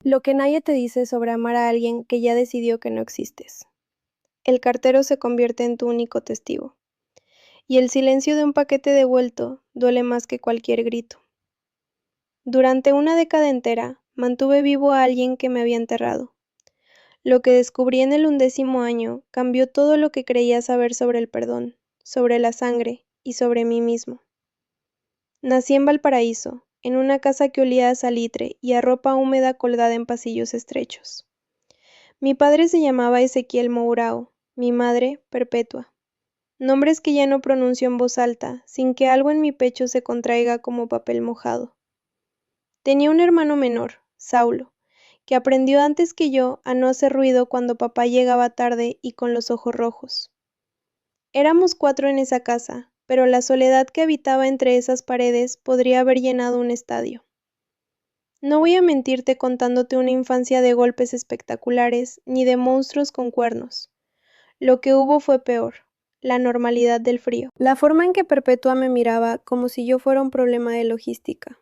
Lo que nadie te dice sobre amar a alguien que ya decidió que no existes. El cartero se convierte en tu único testigo. Y el silencio de un paquete devuelto duele más que cualquier grito. Durante una década entera, mantuve vivo a alguien que me había enterrado. Lo que descubrí en el 11º año cambió todo lo que creía saber sobre el perdón, sobre la sangre y sobre mí mismo. Nací en Valparaíso, en una casa que olía a salitre y a ropa húmeda colgada en pasillos estrechos. Mi padre se llamaba Ezequiel Mourão, mi madre, Perpetua. Nombres que ya no pronuncio en voz alta, sin que algo en mi pecho se contraiga como papel mojado. Tenía un hermano menor, Saulo, que aprendió antes que yo a no hacer ruido cuando papá llegaba tarde y con los ojos rojos. Éramos 4 en esa casa, pero la soledad que habitaba entre esas paredes podría haber llenado un estadio. No voy a mentirte contándote una infancia de golpes espectaculares, ni de monstruos con cuernos. Lo que hubo fue peor, la normalidad del frío. La forma en que Perpetua me miraba como si yo fuera un problema de logística.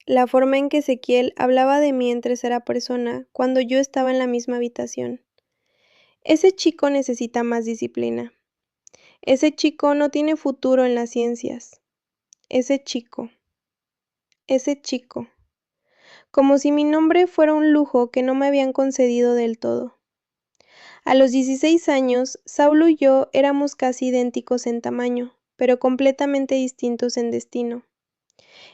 La forma en que Ezequiel hablaba de mí en tercera persona cuando yo estaba en la misma habitación. Ese chico necesita más disciplina. Ese chico no tiene futuro en las ciencias. Ese chico. Como si mi nombre fuera un lujo que no me habían concedido del todo. A los 16 años, Saulo y yo éramos casi idénticos en tamaño, pero completamente distintos en destino.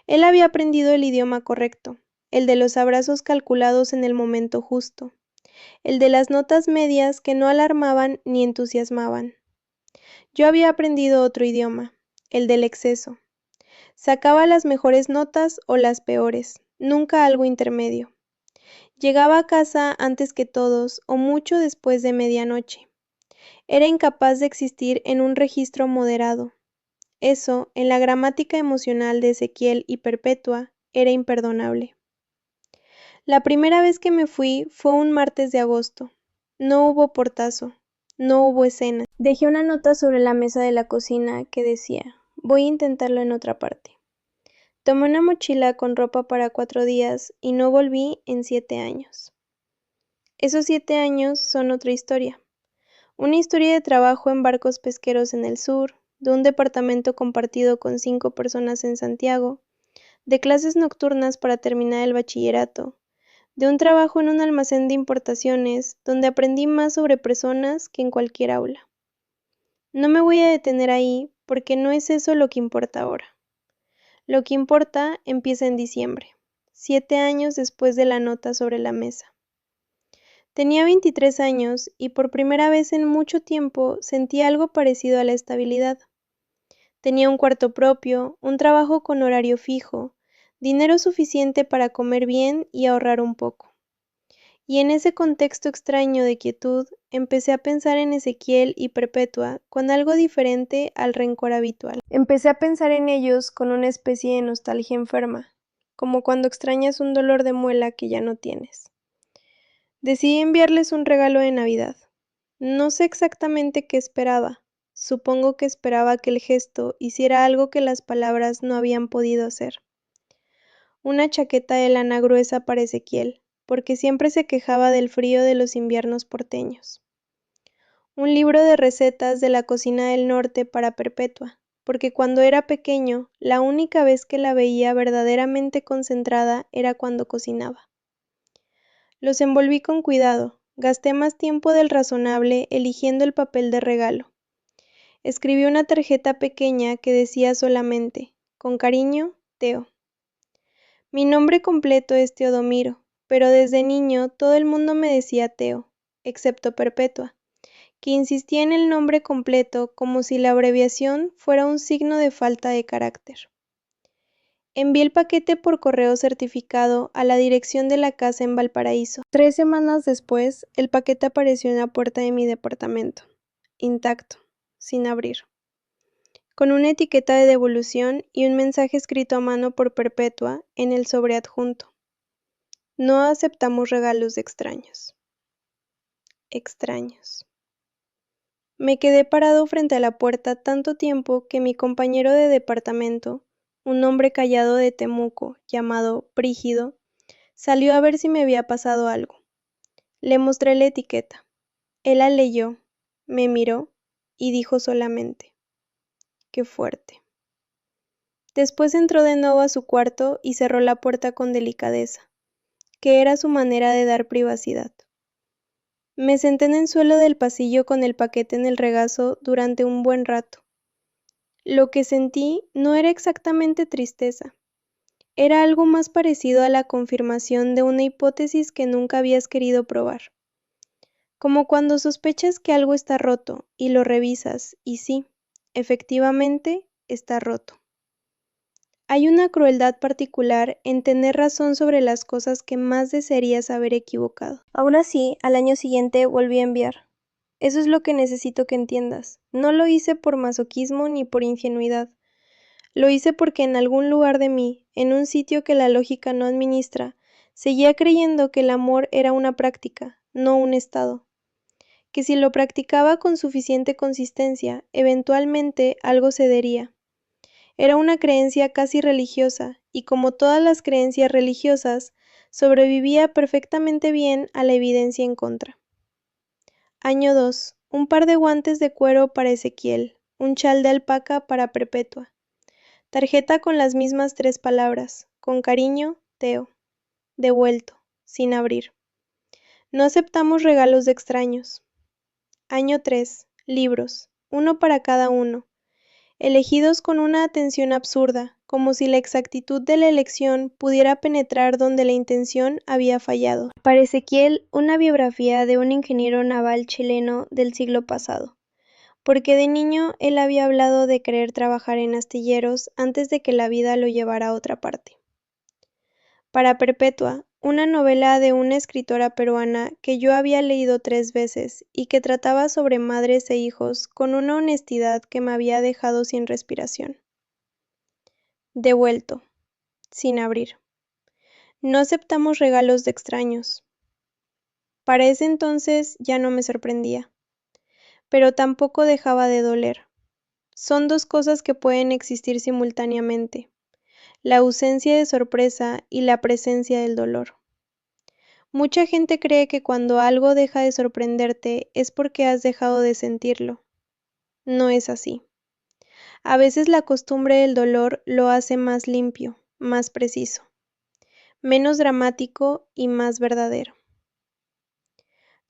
Él había aprendido el idioma correcto, el de los abrazos calculados en el momento justo, el de las notas medias que no alarmaban ni entusiasmaban. Yo había aprendido otro idioma, el del exceso. Sacaba las mejores notas o las peores, nunca algo intermedio. Llegaba a casa antes que todos o mucho después de medianoche. Era incapaz de existir en un registro moderado. Eso, en la gramática emocional de Ezequiel y Perpetua, era imperdonable. La primera vez que me fui fue un martes de agosto. No hubo portazo, no hubo escena. Dejé una nota sobre la mesa de la cocina que decía, voy a intentarlo en otra parte. Tomé una mochila con ropa para 4 días y no volví en 7 años. Esos 7 años son otra historia. Una historia de trabajo en barcos pesqueros en el sur, de un departamento compartido con 5 personas en Santiago, de clases nocturnas para terminar el bachillerato, de un trabajo en un almacén de importaciones donde aprendí más sobre personas que en cualquier aula. No me voy a detener ahí porque no es eso lo que importa ahora. Lo que importa empieza en diciembre, 7 años después de la nota sobre la mesa. Tenía 23 años y por primera vez en mucho tiempo sentí algo parecido a la estabilidad. Tenía un cuarto propio, un trabajo con horario fijo, dinero suficiente para comer bien y ahorrar un poco. Y en ese contexto extraño de quietud, empecé a pensar en Ezequiel y Perpetua con algo diferente al rencor habitual. Empecé a pensar en ellos con una especie de nostalgia enferma, como cuando extrañas un dolor de muela que ya no tienes. Decidí enviarles un regalo de Navidad. No sé exactamente qué esperaba. Supongo que esperaba que el gesto hiciera algo que las palabras no habían podido hacer. Una chaqueta de lana gruesa para Ezequiel, porque siempre se quejaba del frío de los inviernos porteños. Un libro de recetas de la cocina del norte para Perpetua, porque cuando era pequeño, la única vez que la veía verdaderamente concentrada era cuando cocinaba. Los envolví con cuidado, gasté más tiempo del razonable eligiendo el papel de regalo. Escribí una tarjeta pequeña que decía solamente, con cariño, Teo. Mi nombre completo es Teodomiro, pero desde niño todo el mundo me decía Teo, excepto Perpetua, que insistía en el nombre completo como si la abreviación fuera un signo de falta de carácter. Envié el paquete por correo certificado a la dirección de la casa en Valparaíso. 3 semanas después, el paquete apareció en la puerta de mi departamento, intacto, sin abrir, con una etiqueta de devolución y un mensaje escrito a mano por Perpetua en el sobre adjunto. No aceptamos regalos de extraños. Extraños. Me quedé parado frente a la puerta tanto tiempo que mi compañero de departamento, un hombre callado de Temuco llamado Brígido, Salió a ver si me había pasado algo. Le mostré la etiqueta. Él la leyó, me miró y dijo solamente: «Qué fuerte». Después entró de nuevo a su cuarto y cerró la puerta con delicadeza, que era su manera de dar privacidad. Me senté en el suelo del pasillo con el paquete en el regazo durante un buen rato. Lo que sentí no era exactamente tristeza. Era algo más parecido a la confirmación de una hipótesis que nunca habías querido probar. Como cuando sospechas que algo está roto y lo revisas y sí, efectivamente, está roto. Hay una crueldad particular en tener razón sobre las cosas que más desearías haber equivocado. Aún así, al año siguiente volví a enviar. Eso es lo que necesito que entiendas. No lo hice por masoquismo ni por ingenuidad. Lo hice porque en algún lugar de mí, en un sitio que la lógica no administra, seguía creyendo que el amor era una práctica, no un estado. Que si lo practicaba con suficiente consistencia, eventualmente algo cedería. Era una creencia casi religiosa, y como todas las creencias religiosas, sobrevivía perfectamente bien a la evidencia en contra. Año 2. Un par de guantes de cuero para Ezequiel, un chal de alpaca para Perpetua. Tarjeta con las mismas 3 palabras: con cariño, Teo. Devuelto, sin abrir. No aceptamos regalos de extraños. Año 3. Libros, uno para cada uno. Elegidos con una atención absurda, como si la exactitud de la elección pudiera penetrar donde la intención había fallado. Para Ezequiel, una biografía de un ingeniero naval chileno del siglo pasado, porque de niño él había hablado de querer trabajar en astilleros antes de que la vida lo llevara a otra parte. Para Perpetua, una novela de una escritora peruana que yo había leído 3 veces y que trataba sobre madres e hijos con una honestidad que me había dejado sin respiración. Devuelto, sin abrir. No aceptamos regalos de extraños. Para ese entonces ya no me sorprendía, pero tampoco dejaba de doler. Son 2 cosas que pueden existir simultáneamente: la ausencia de sorpresa y la presencia del dolor. Mucha gente cree que cuando algo deja de sorprenderte es porque has dejado de sentirlo. No es así. A veces la costumbre del dolor lo hace más limpio, más preciso, menos dramático y más verdadero.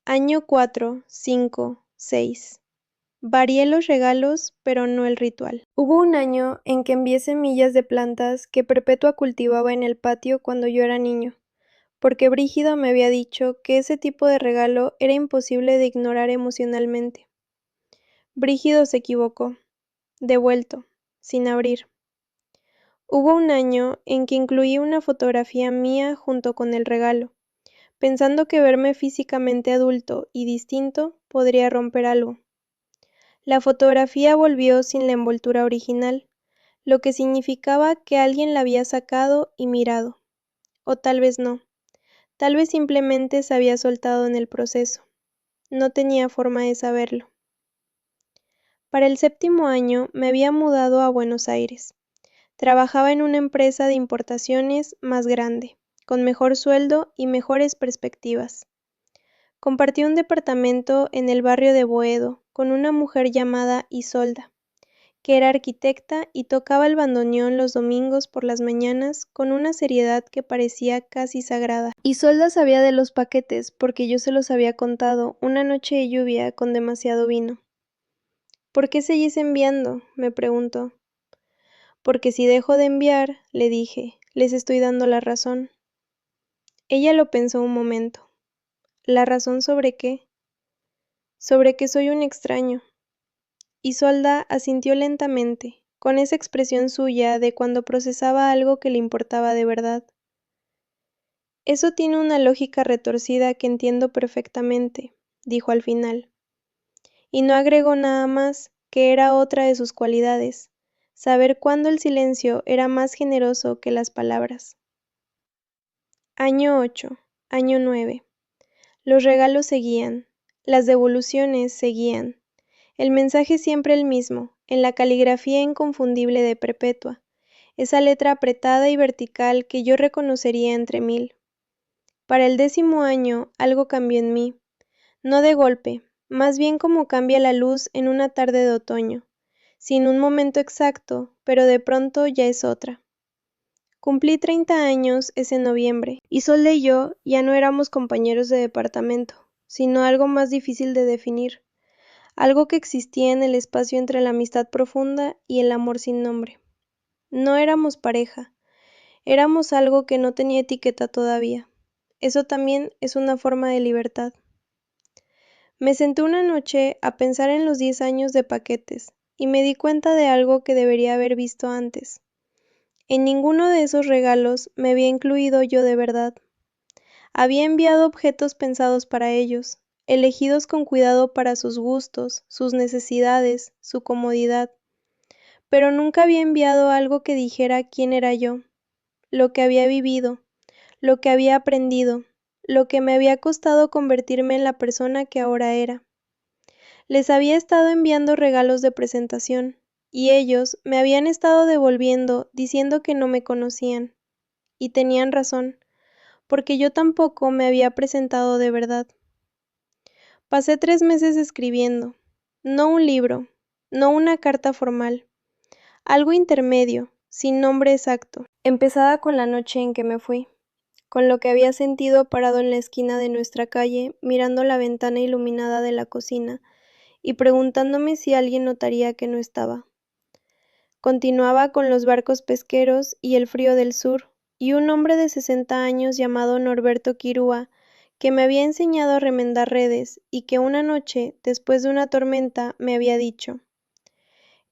Año 4, 5, 6. Varié los regalos, pero no el ritual. Hubo un año en que envié semillas de plantas que Perpetua cultivaba en el patio cuando yo era niño, porque Brígido me había dicho que ese tipo de regalo era imposible de ignorar emocionalmente. Brígido se equivocó. Devuelto, sin abrir. Hubo un año en que incluí una fotografía mía junto con el regalo, pensando que verme físicamente adulto y distinto podría romper algo. La fotografía volvió sin la envoltura original, lo que significaba que alguien la había sacado y mirado. O tal vez no. Tal vez simplemente se había soltado en el proceso. No tenía forma de saberlo. Para el 7º año me había mudado a Buenos Aires. Trabajaba en una empresa de importaciones más grande, con mejor sueldo y mejores perspectivas. Compartí un departamento en el barrio de Boedo con una mujer llamada Isolda, que era arquitecta y tocaba el bandoneón los domingos por las mañanas con una seriedad que parecía casi sagrada. Isolda sabía de los paquetes porque yo se los había contado una noche de lluvia con demasiado vino. ¿Por qué seguís enviando?, me preguntó. Porque si dejo de enviar, le dije, les estoy dando la razón. Ella lo pensó un momento. ¿La razón sobre qué? Sobre que soy un extraño. Isolda asintió lentamente, con esa expresión suya de cuando procesaba algo que le importaba de verdad. Eso tiene una lógica retorcida que entiendo perfectamente, dijo al final. Y no agregó nada más, que era otra de sus cualidades, saber cuándo el silencio era más generoso que las palabras. Año 8, año 9. Los regalos seguían, las devoluciones seguían. El mensaje siempre el mismo, en la caligrafía inconfundible de Perpetua, esa letra apretada y vertical que yo reconocería entre 1000. Para el 10º año algo cambió en mí, no de golpe, más bien como cambia la luz en una tarde de otoño, sin un momento exacto, pero de pronto ya es otra. Cumplí 30 años ese noviembre, y Solde y yo ya no éramos compañeros de departamento, sino algo más difícil de definir, algo que existía en el espacio entre la amistad profunda y el amor sin nombre. No éramos pareja, éramos algo que no tenía etiqueta todavía. Eso también es una forma de libertad. Me senté una noche a pensar en los 10 años de paquetes, y me di cuenta de algo que debería haber visto antes. En ninguno de esos regalos me había incluido yo de verdad. Había enviado objetos pensados para ellos, elegidos con cuidado para sus gustos, sus necesidades, su comodidad, pero nunca había enviado algo que dijera quién era yo, lo que había vivido, lo que había aprendido, lo que me había costado convertirme en la persona que ahora era. Les había estado enviando regalos de presentación, y ellos me habían estado devolviendo diciendo que no me conocían. Y tenían razón, porque yo tampoco me había presentado de verdad. Pasé 3 meses escribiendo, no un libro, no una carta formal, algo intermedio, sin nombre exacto, empezada con la noche en que me fui, con lo que había sentido parado en la esquina de nuestra calle, mirando la ventana iluminada de la cocina, y preguntándome si alguien notaría que no estaba. Continuaba con los barcos pesqueros y el frío del sur, y un hombre de 60 años llamado Norberto Quirúa, que me había enseñado a remendar redes y que una noche, después de una tormenta, me había dicho: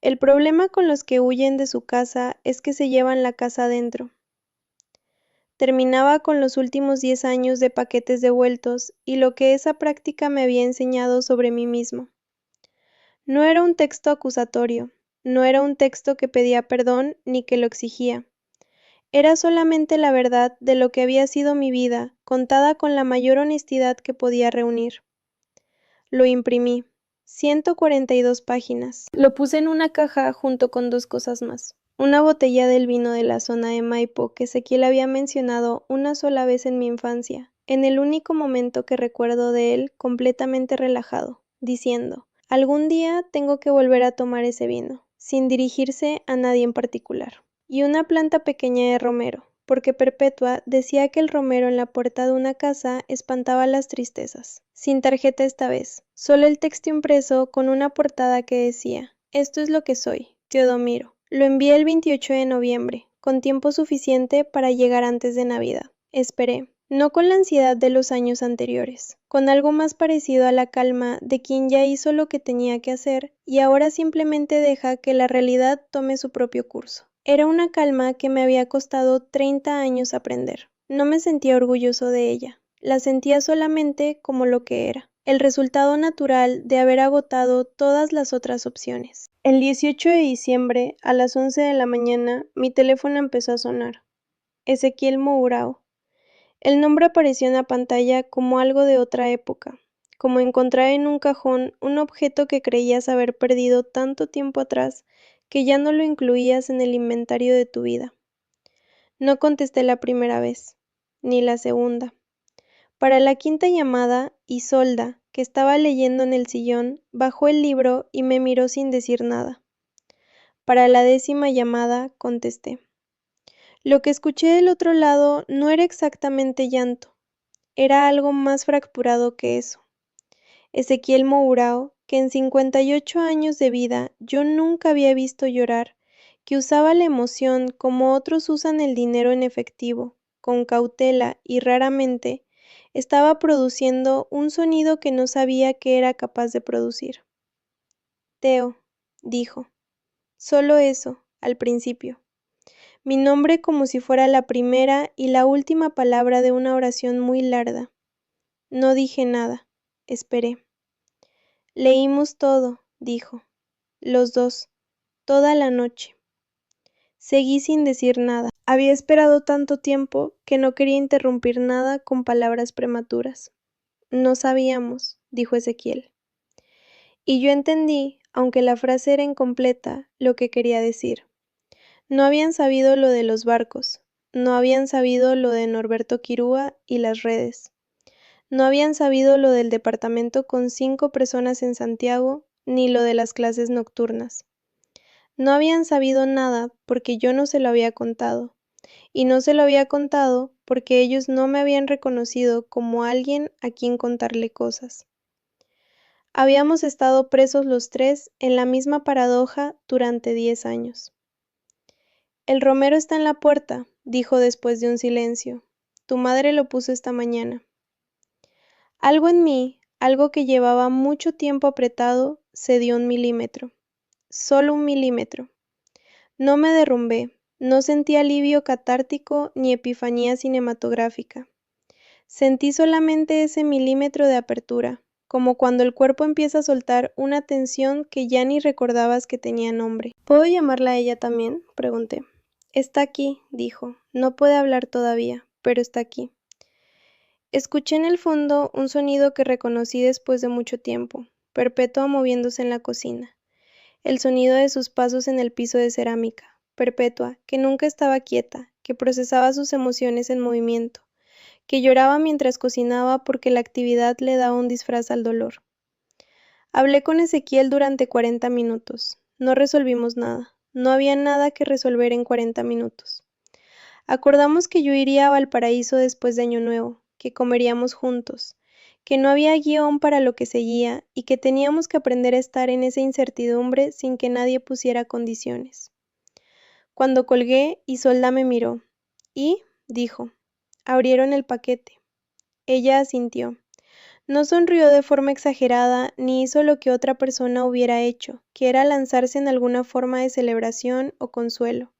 «El problema con los que huyen de su casa es que se llevan la casa adentro». Terminaba con los últimos 10 años de paquetes devueltos y lo que esa práctica me había enseñado sobre mí mismo. No era un texto acusatorio, no era un texto que pedía perdón ni que lo exigía. Era solamente la verdad de lo que había sido mi vida, contada con la mayor honestidad que podía reunir. Lo imprimí, 142 páginas. Lo puse en una caja junto con 2 cosas más. Una botella del vino de la zona de Maipo que Ezequiel había mencionado una sola vez en mi infancia, en el único momento que recuerdo de él completamente relajado, diciendo: «Algún día tengo que volver a tomar ese vino», sin dirigirse a nadie en particular. Y una planta pequeña de romero, porque Perpetua decía que el romero en la puerta de una casa espantaba las tristezas. Sin tarjeta esta vez, solo el texto impreso con una portada que decía: «Esto es lo que soy, Teodomiro». Lo envié el 28 de noviembre, con tiempo suficiente para llegar antes de Navidad. Esperé, no con la ansiedad de los años anteriores, con algo más parecido a la calma de quien ya hizo lo que tenía que hacer y ahora simplemente deja que la realidad tome su propio curso. Era una calma que me había costado 30 años aprender. No me sentía orgulloso de ella, la sentía solamente como lo que era, el resultado natural de haber agotado todas las otras opciones. El 18 de diciembre, a las 11 de la mañana, mi teléfono empezó a sonar. Ezequiel Mourão. El nombre apareció en la pantalla como algo de otra época, como encontrar en un cajón un objeto que creías haber perdido tanto tiempo atrás que ya no lo incluías en el inventario de tu vida. No contesté la primera vez, ni la segunda. Para la quinta llamada, Isolda, que estaba leyendo en el sillón, bajó el libro y me miró sin decir nada. Para la 10ª llamada, contesté. Lo que escuché del otro lado no era exactamente llanto, era algo más fracturado que eso. Ezequiel Mourão, que en 58 años de vida yo nunca había visto llorar, que usaba la emoción como otros usan el dinero en efectivo, con cautela y raramente, estaba produciendo un sonido que no sabía que era capaz de producir. Teo, dijo. Solo eso, al principio. Mi nombre como si fuera la primera y la última palabra de una oración muy larga. No dije nada, esperé. Leímos todo, dijo. Los dos, toda la noche. Seguí sin decir nada. Había esperado tanto tiempo que no quería interrumpir nada con palabras prematuras. No sabíamos, dijo Ezequiel. Y yo entendí, aunque la frase era incompleta, lo que quería decir. No habían sabido lo de los barcos, no habían sabido lo de Norberto Quirúa y las redes. No habían sabido lo del departamento con 5 personas en Santiago, ni lo de las clases nocturnas. No habían sabido nada porque yo no se lo había contado, y no se lo había contado porque ellos no me habían reconocido como alguien a quien contarle cosas. Habíamos estado presos los 3 en la misma paradoja durante 10 años. El romero está en la puerta, dijo después de un silencio. Tu madre lo puso esta mañana. Algo en mí, algo que llevaba mucho tiempo apretado, cedió 1 milímetro. Solo 1 milímetro. No me derrumbé, no sentí alivio catártico ni epifanía cinematográfica. Sentí solamente ese milímetro de apertura, como cuando el cuerpo empieza a soltar una tensión que ya ni recordabas que tenía nombre. ¿Puedo llamarla a ella también?, pregunté. Está aquí, dijo. No puede hablar todavía, pero está aquí. Escuché en el fondo un sonido que reconocí después de mucho tiempo, Perpetua moviéndose en la cocina. El sonido de sus pasos en el piso de cerámica, Perpetua, que nunca estaba quieta, que procesaba sus emociones en movimiento, que lloraba mientras cocinaba porque la actividad le daba un disfraz al dolor. Hablé con Ezequiel durante 40 minutos. No resolvimos nada. No había nada que resolver en 40 minutos. Acordamos que yo iría a Valparaíso después de Año Nuevo, que comeríamos juntos, que no había guión para lo que seguía y que teníamos que aprender a estar en esa incertidumbre sin que nadie pusiera condiciones. Cuando colgué, Isolda me miró. Y, dijo, abrieron el paquete. Ella asintió. No sonrió de forma exagerada ni hizo lo que otra persona hubiera hecho, que era lanzarse en alguna forma de celebración o consuelo.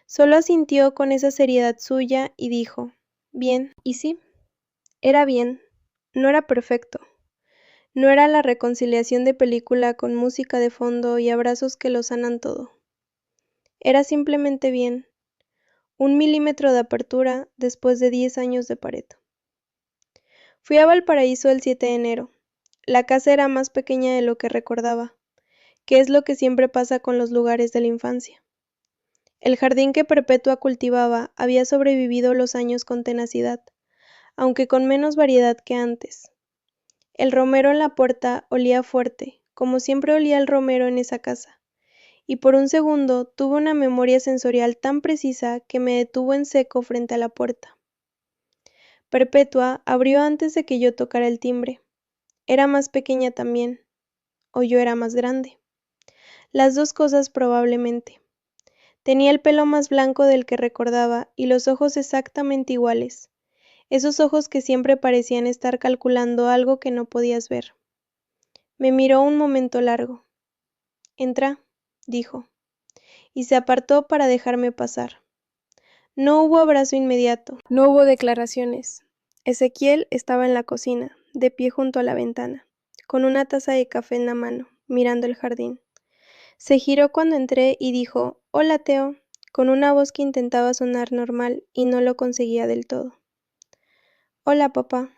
Solo asintió con esa seriedad suya y dijo, bien, y sí, era bien, no era perfecto. No era la reconciliación de película con música de fondo y abrazos que lo sanan todo. Era simplemente bien, 1 milímetro de apertura después de 10 años de Pareto. Fui a Valparaíso el 7 de enero. La casa era más pequeña de lo que recordaba, que es lo que siempre pasa con los lugares de la infancia. El jardín que Perpetua cultivaba había sobrevivido los años con tenacidad, aunque con menos variedad que antes. El romero en la puerta olía fuerte, como siempre olía el romero en esa casa, y por un segundo tuve una memoria sensorial tan precisa que me detuvo en seco frente a la puerta. Perpetua abrió antes de que yo tocara el timbre. Era más pequeña también, o yo era más grande. Las dos cosas probablemente. Tenía el pelo más blanco del que recordaba y los ojos exactamente iguales, esos ojos que siempre parecían estar calculando algo que no podías ver. Me miró un momento largo. Entra, dijo, y se apartó para dejarme pasar. No hubo abrazo inmediato, no hubo declaraciones. Ezequiel estaba en la cocina, de pie junto a la ventana, con una taza de café en la mano, mirando el jardín. Se giró cuando entré y dijo, «Hola, Teo», con una voz que intentaba sonar normal y no lo conseguía del todo. «Hola, papá».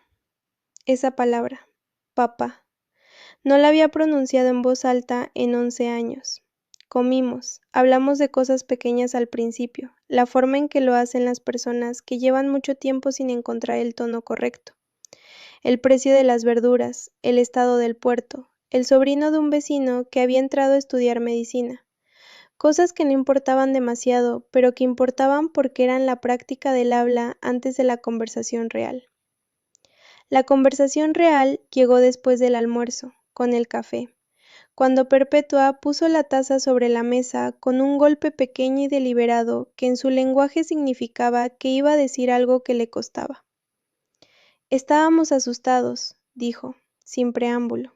Esa palabra, papá. No la había pronunciado en voz alta en 11 años. Comimos, hablamos de cosas pequeñas al principio, la forma en que lo hacen las personas que llevan mucho tiempo sin encontrar el tono correcto. El precio de las verduras, el estado del puerto, el sobrino de un vecino que había entrado a estudiar medicina. Cosas que no importaban demasiado, pero que importaban porque eran la práctica del habla antes de la conversación real. La conversación real llegó después del almuerzo, con el café, cuando Perpetua puso la taza sobre la mesa con un golpe pequeño y deliberado que en su lenguaje significaba que iba a decir algo que le costaba. Estábamos asustados, dijo, sin preámbulo.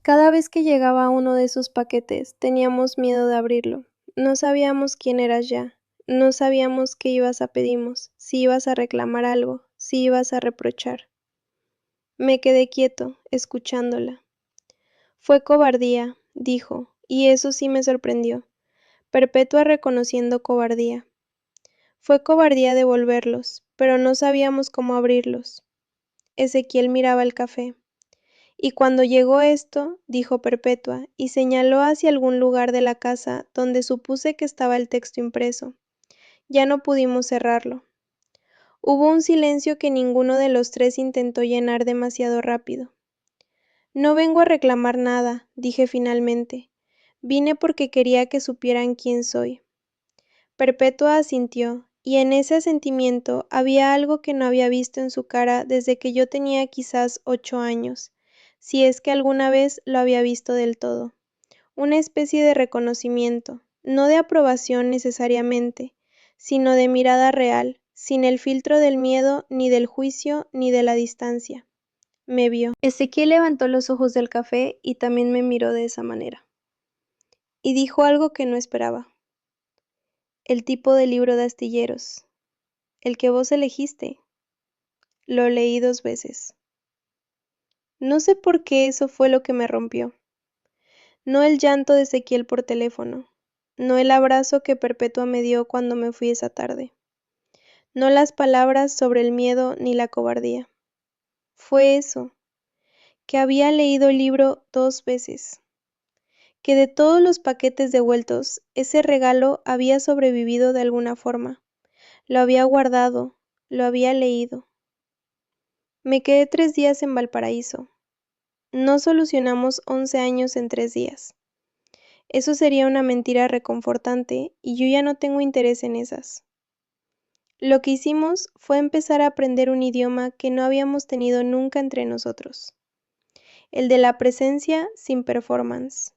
Cada vez que llegaba uno de esos paquetes teníamos miedo de abrirlo. No sabíamos quién eras ya, no sabíamos qué ibas a pedirnos, si ibas a reclamar algo, si ibas a reprochar. Me quedé quieto, escuchándola. Fue cobardía, dijo, y eso sí me sorprendió. Perpetua reconociendo cobardía. Fue cobardía devolverlos, pero no sabíamos cómo abrirlos. Ezequiel miraba el café. Y cuando llegó esto, dijo Perpetua, y señaló hacia algún lugar de la casa donde supuse que estaba el texto impreso. Ya no pudimos cerrarlo. Hubo un silencio que ninguno de los tres intentó llenar demasiado rápido. No vengo a reclamar nada, dije finalmente. Vine porque quería que supieran quién soy. Perpetua asintió, y en ese asentimiento había algo que no había visto en su cara desde que yo tenía quizás 8 años, si es que alguna vez lo había visto del todo. Una especie de reconocimiento, no de aprobación necesariamente, sino de mirada real, sin el filtro del miedo, ni del juicio, ni de la distancia. Me vio. Ezequiel levantó los ojos del café y también me miró de esa manera. Y dijo algo que no esperaba. El tipo de libro de astilleros. El que vos elegiste. Lo leí 2 veces. No sé por qué eso fue lo que me rompió. No el llanto de Ezequiel por teléfono. No el abrazo que Perpetua me dio cuando me fui esa tarde. No las palabras sobre el miedo ni la cobardía. Fue eso, que había leído el libro 2 veces. Que de todos los paquetes devueltos, ese regalo había sobrevivido de alguna forma. Lo había guardado, lo había leído. Me quedé 3 días en Valparaíso. No solucionamos 11 años en 3 días. Eso sería una mentira reconfortante y yo ya no tengo interés en esas. Lo que hicimos fue empezar a aprender un idioma que no habíamos tenido nunca entre nosotros. El de la presencia sin performance.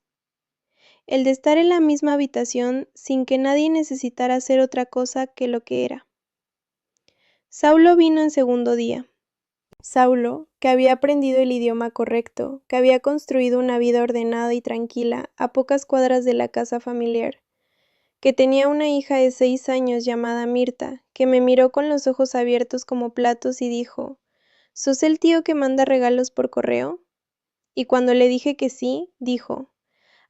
El de estar en la misma habitación sin que nadie necesitara hacer otra cosa que lo que era. Saulo vino en segundo día. Saulo, que había aprendido el idioma correcto, que había construido una vida ordenada y tranquila a pocas cuadras de la casa familiar, que tenía una hija de 6 años llamada Mirta, que me miró con los ojos abiertos como platos y dijo, ¿sos el tío que manda regalos por correo? Y cuando le dije que sí, dijo,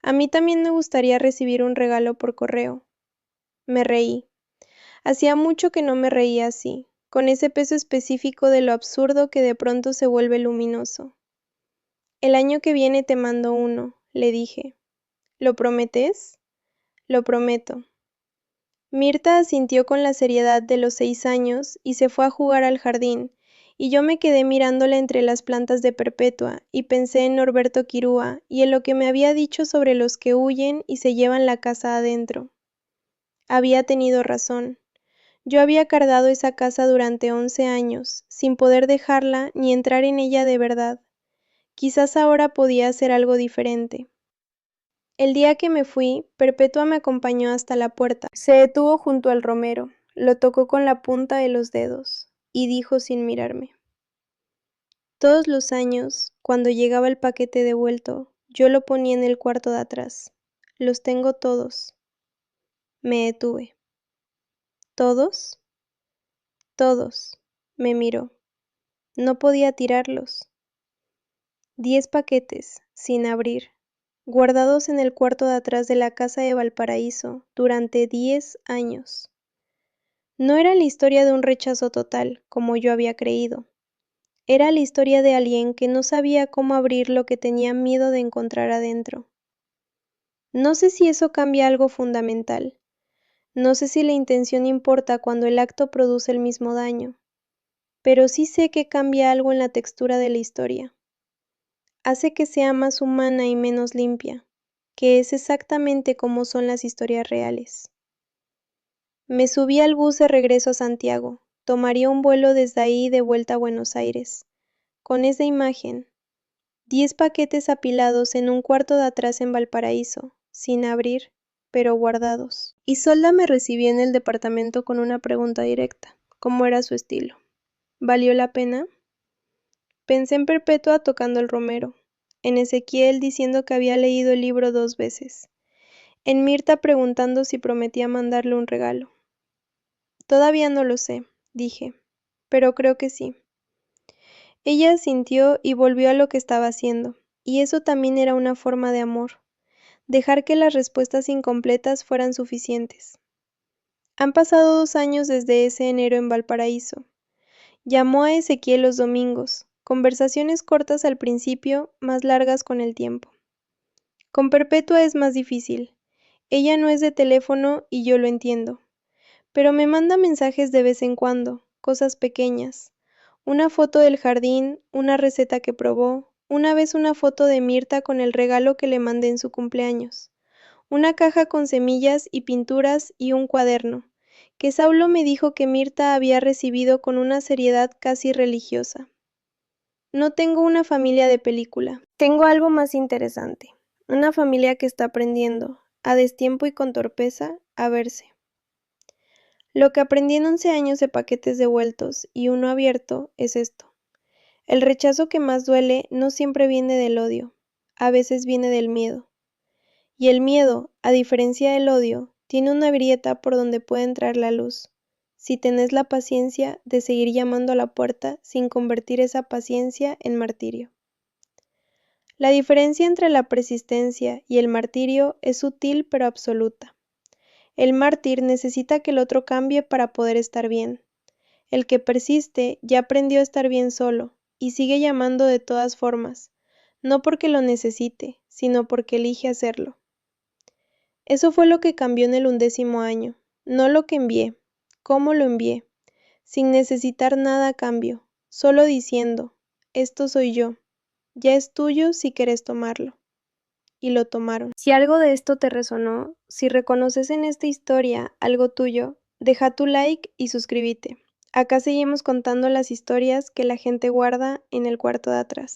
a mí también me gustaría recibir un regalo por correo. Me reí. Hacía mucho que no me reía así, con ese peso específico de lo absurdo que de pronto se vuelve luminoso. El año que viene te mando uno, le dije. ¿Lo prometes? Lo prometo. Mirta asintió con la seriedad de los 6 años y se fue a jugar al jardín, y yo me quedé mirándola entre las plantas de Perpetua y pensé en Norberto Quirúa y en lo que me había dicho sobre los que huyen y se llevan la casa adentro. Había tenido razón. Yo había cargado esa casa durante 11 años, sin poder dejarla ni entrar en ella de verdad. Quizás ahora podía hacer algo diferente. El día que me fui, Perpetua me acompañó hasta la puerta. Se detuvo junto al romero, lo tocó con la punta de los dedos, y dijo sin mirarme. Todos los años, cuando llegaba el paquete devuelto, yo lo ponía en el cuarto de atrás. Los tengo todos. Me detuve. ¿Todos? Todos. Me miró. No podía tirarlos. 10 paquetes, sin abrir, guardados en el cuarto de atrás de la casa de Valparaíso durante 10 años. No era la historia de un rechazo total, como yo había creído. Era la historia de alguien que no sabía cómo abrir lo que tenía miedo de encontrar adentro. No sé si eso cambia algo fundamental. No sé si la intención importa cuando el acto produce el mismo daño. Pero sí sé que cambia algo en la textura de la historia. Hace que sea más humana y menos limpia, que es exactamente como son las historias reales. Me subí al bus de regreso a Santiago. Tomaría un vuelo desde ahí de vuelta a Buenos Aires. Con esa imagen, 10 paquetes apilados en un cuarto de atrás en Valparaíso, sin abrir, pero guardados. Isolda me recibió en el departamento con una pregunta directa, como era su estilo. ¿Valió la pena? Pensé en Perpetua tocando el romero, en Ezequiel diciendo que había leído el libro 2 veces, en Mirta preguntando si prometía mandarle un regalo. Todavía no lo sé, dije, pero creo que sí. Ella asintió y volvió a lo que estaba haciendo, y eso también era una forma de amor, dejar que las respuestas incompletas fueran suficientes. Han pasado 2 años desde ese enero en Valparaíso. Llamó a Ezequiel los domingos, conversaciones cortas al principio, más largas con el tiempo. Con Perpetua es más difícil. Ella no es de teléfono y yo lo entiendo. pero me manda mensajes de vez en cuando, cosas pequeñas. Una foto del jardín, una receta que probó, una vez una foto de Mirta con el regalo que le mandé en su cumpleaños, una caja con semillas y pinturas y un cuaderno, que Saulo me dijo que Mirta había recibido con una seriedad casi religiosa. No tengo una familia de película. Tengo algo más interesante. Una familia que está aprendiendo, a destiempo y con torpeza, a verse. Lo que aprendí en 11 años de paquetes devueltos y uno abierto es esto. El rechazo que más duele no siempre viene del odio, a veces viene del miedo. Y el miedo, a diferencia del odio, tiene una grieta por donde puede entrar la luz, si tenés la paciencia de seguir llamando a la puerta sin convertir esa paciencia en martirio. La diferencia entre la persistencia y el martirio es sutil pero absoluta. El mártir necesita que el otro cambie para poder estar bien. El que persiste ya aprendió a estar bien solo, y sigue llamando de todas formas, no porque lo necesite, sino porque elige hacerlo. Eso fue lo que cambió en el 11º año, no lo que envié, cómo lo envié, sin necesitar nada a cambio, solo diciendo, esto soy yo, ya es tuyo si querés tomarlo. Y lo tomaron. Si algo de esto te resonó, si reconoces en esta historia algo tuyo, deja tu like y suscríbete. Acá seguimos contando las historias que la gente guarda en el cuarto de atrás.